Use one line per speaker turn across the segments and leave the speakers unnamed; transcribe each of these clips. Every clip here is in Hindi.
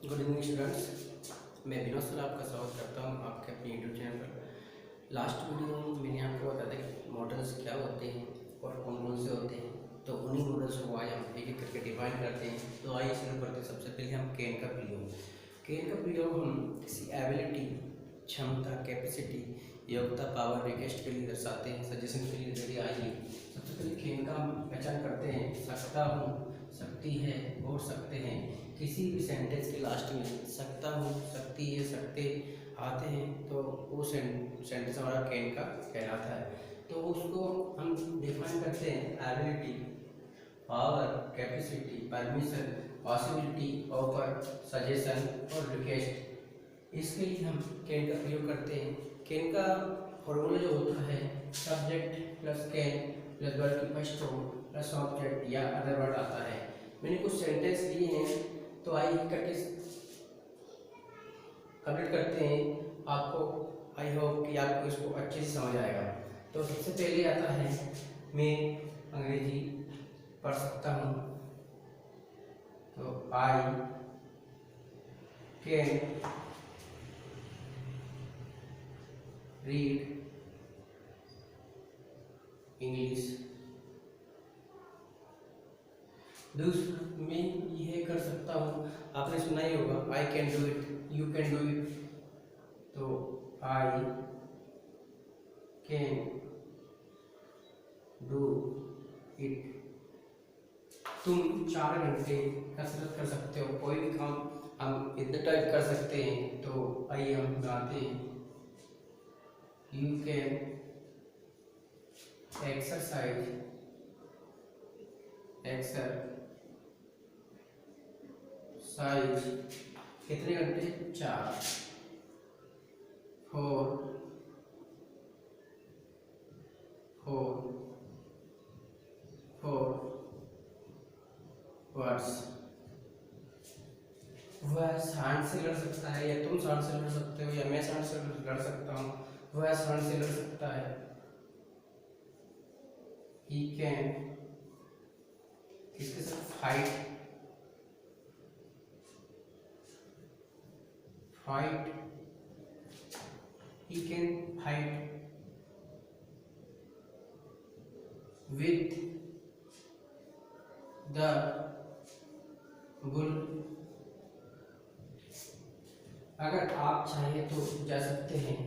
गुड इवनिंग स्टूडेंट्स, मैं विनोद सर आपका स्वागत करता हूं आपके अपने यूट्यूब चैनल पर। लास्ट वीडियो में मैंने आपको बताया था कि मॉडल्स क्या होते हैं और कौन कौन से होते हैं, तो उन्हीं मॉडल्स को आज हम एक एक करके डिफाइन करते हैं। तो आइए शुरू करते हैं। सबसे पहले हम कैन का प्रयोग हम किसी एबिलिटी, क्षमता, कैपेसिटी, योग्यता, पावर, रिक्वेस्ट के लिए दर्शाते हैं, सजेशन के लिए। जरिए आइए सबसे पहले कैन का हम पहचान करते हैं। सकता हूँ, सकती है और सकते हैं। किसी भी सेंटेंस के लास्ट में सकता हूँ, सकती है, सकते आते हैं तो वो सेंटेंस हमारा कैन का कहलाता है। तो उसको हम डिफाइन करते हैं ability, power, capacity, permission, possibility, offer, suggestion और रिक्वेस्ट। इसके लिए हम कैन का प्रयोग करते हैं। कैन का फॉर्मूला जो होता है subject plus can plus verb की फर्स्ट फॉर्म प्लस ऑब्जेक्ट या अदर वर्ड आता है। मैंने कुछ सेंटेंस लिए हैं तो आइए करके कंप्लीट करते हैं। आपको आई होप कि आपको इसको अच्छे से समझ आएगा। तो सबसे पहले आता है मैं अंग्रेजी पढ़ सकता हूँ, तो आई कैन रीड इंग्लिश। दूसरा मैं यह कर सकता हूँ, आपने सुना ही होगा I can do it, you can do it. तो आई कैन डू इट। तुम 4 घंटे कसरत कर सकते हो। कोई भी काम हम इतने टाइप कर सकते हैं। तो आइए हम बनाते हैं, यू कैन एक्सरसाइज कितने घंटे? 4 फोर वर्ड्स। वह सांड से लड़ सकता है, या तुम सांड से लड़ सकते हो, या मैं सांड से लड़ सकता हूँ। वह सांड से लड़ सकता है। He can किसके साथ? Fight he can fight with the bull। अगर आप चाहें तो जा सकते हैं।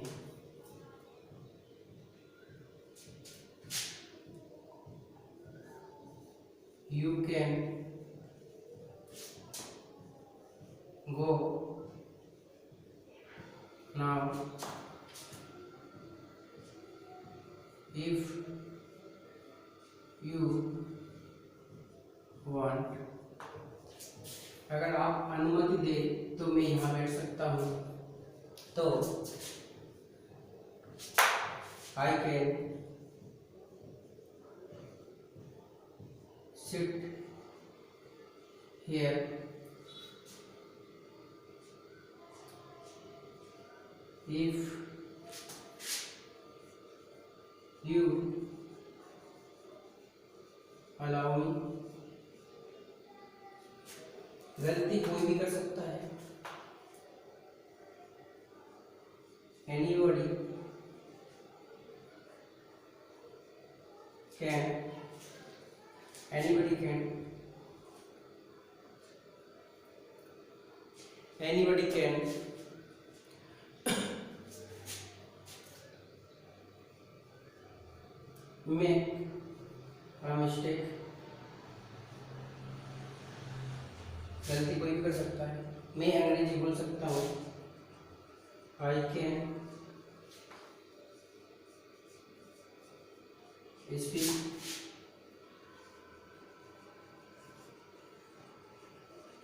You can go now if you want। अगर आप अनुमति दे तो मैं यहाँ बैठ सकता हूँ। तो I can sit here if you allow me। गलती कोई भी कर सकता है। Anybody can make a mistake। गलती कोई भी कर सकता है। मैं अंग्रेजी बोल सकता हूँ, आई कैन स्पीक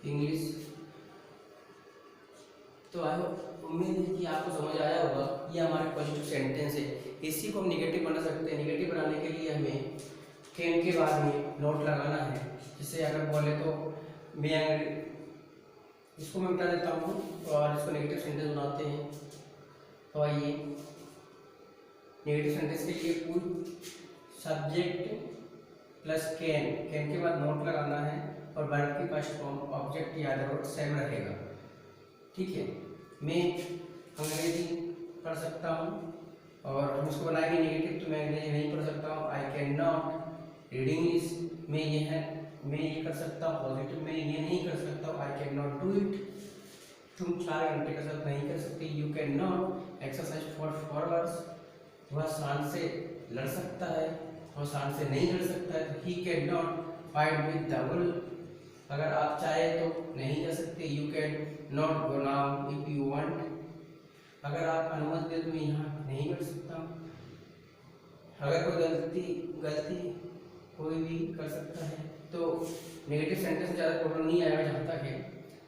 इंग्लिश। तो आई उम्मीद है कि आपको समझ आया होगा। ये हमारे पॉजिटिव सेंटेंस है। इसी को हम निगेटिव बना सकते हैं। निगेटिव बनाने के लिए हमें कैन के बाद में नोट लगाना है। जिसे अगर बोले तो मैं इसको मैं बता देता हूँ और इसको नेगेटिव सेंटेंस बनाते हैं। तो आइए नेगेटिव सेंटेंस के लिए पूरी सब्जेक्ट प्लस कैन के बाद नोट लगाना है और वर्ब की फर्स्ट फॉर्म ऑब्जेक्ट या अदर वर्ड सेम रहेगा। ठीक है। मैं अंग्रेजी पढ़ सकता हूँ और हम उसको बनाएंगे नेगेटिव, तो मैं अंग्रेजी नहीं पढ़ सकता हूँ। आई कैन नॉट रीड इंग्लिश, मैं ये कर सकता हूँ। पॉजिटिव में ये नहीं कर सकता हूँ, आई कैन नॉट डू इट, तुम 4 घंटे का कसरत नहीं कर सकते। You can not exercise for 4 hours, वह सांड से लड़ सकता है, वह सांड से नहीं लड़ सकता है। He can not fight with the wolf, अगर आप चाहे तो नहीं जा सकते। You can not go now if you want, अगर आप अनुमति दे तो मैं यहाँ नहीं बैठ सकता हूँ। अगर कोई गलती कोई भी कर सकता है, तो नेगेटिव सेंटेंस ज़्यादा प्रॉब्लम नहीं आएगा जहाँ तक है।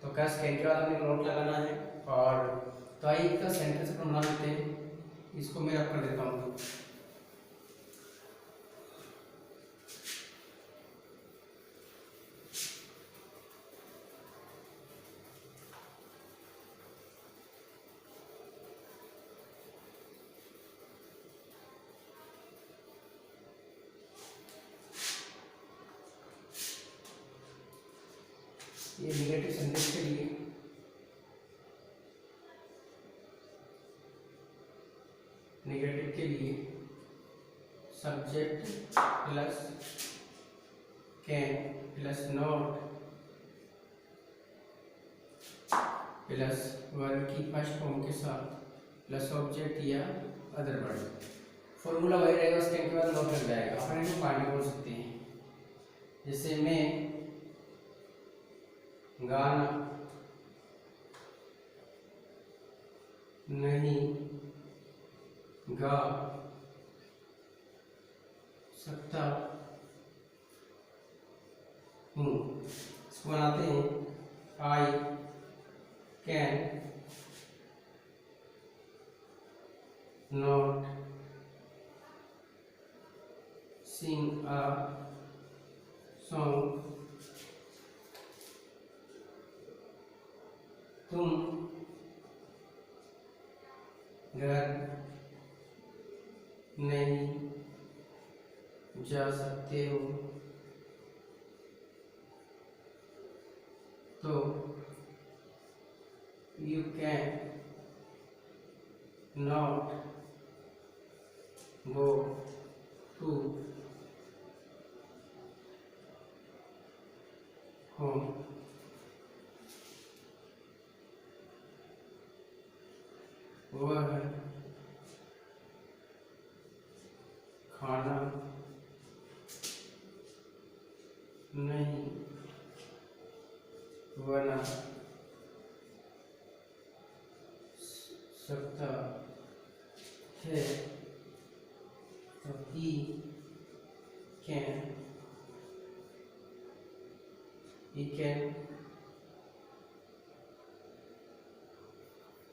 तो कैश कैन के बाद हमें नोट लगाना है। और तो आइए इसका सेंटेंस अपन बना लेते हैं, इसको मैं रब कर देता हूँ। ये नेगेटिव सेंटेंस के लिए subject plus can plus not plus verb की फर्स्ट फॉर्म के साथ प्लस ऑब्जेक्ट या अदर वर्ड। फॉर्मूला वही रहेगा, उस कैन के बाद नॉट लग जाएगा। अपन इसको पार्टी बोल सकते हैं, जैसे मैं गाना नहीं गा सकता हूँ। इसको बनाते हैं, I can not sing a song, तुम घर नहीं जा सकते हो, तो you can not go to home. वह खाना नहीं बना सकता है, तो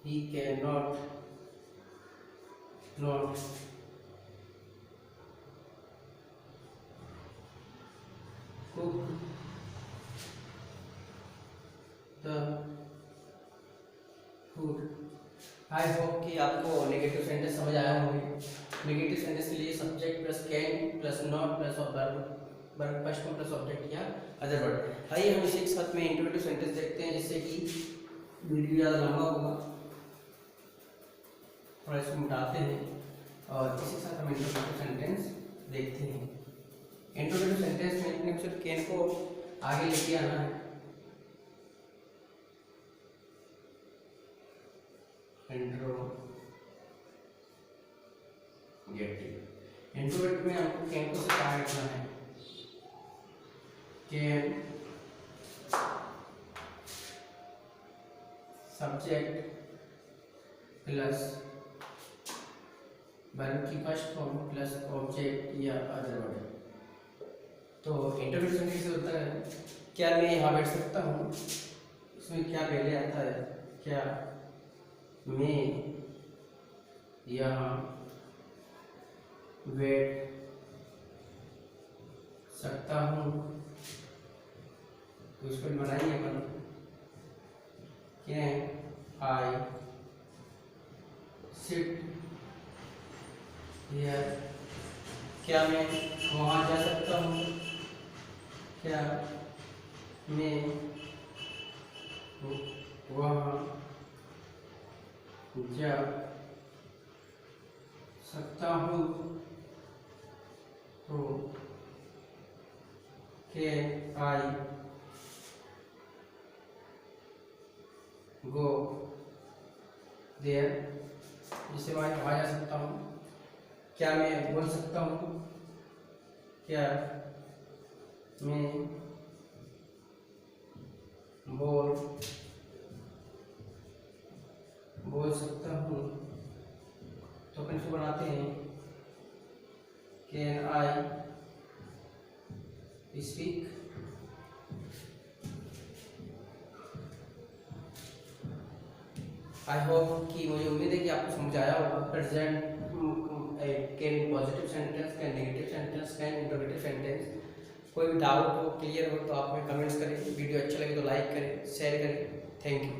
he cannot not cook the food। I hope कि आपको नेगेटिव सेंटेंस समझ आया होंगे। नेगेटिव सेंटेंस के लिए subject plus can plus not plus verb first form plus object या अदर वर्ड। आइए हम इसी के साथ में इंटरोगेटिव सेंटेंस देखते हैं, जिससे कि वीडियो ज़्यादा लंबा होगा। थोड़ा इसको मिटाते हैं और इसी के साथ हम इंटरोगेटिव सेंटेंस देखते हैं। इंटरोगेटिव सेंटेंस में अपने सिर्फ कैन को आगे लेके आना है। इंट्रोगेटिव में आपको कैन को सिर्फ आगे रखना है। कैन सब्जेक्ट प्लस वर्ब की फर्स्ट फॉर्म प्लस ऑब्जेक्ट या अदर वर्ड। तो इंटरव्यू सेंटेंस कैसे होता है, क्या मैं यहाँ बैठ सकता हूँ, इसमें क्या पहले आता है, क्या मैं यहाँ बैठ सकता हूँ, तो इसको बनाइए अपन। कैन आई सिट हियर, क्या मैं वहाँ जा सकता हूँ, क्या मैं वहाँ जा सकता हूँ तो कैन आई गो देयर, जिससे मैं वहाँ जा सकता हूँ। क्या मैं बोल सकता हूँ, क्या मैं बोल सकता हूँ। तो अपन इसको बनाते हैं, can I speak. I hope कि मुझे उम्मीद है कि आपको समझ आया होगा। Present can positive sentence, can negative sentence, can interrogative sentence. कोई भी डाउट हो, क्लियर हो तो आप में कमेंट्स करें। वीडियो अच्छा लगे तो लाइक करें, शेयर करें। Thank you.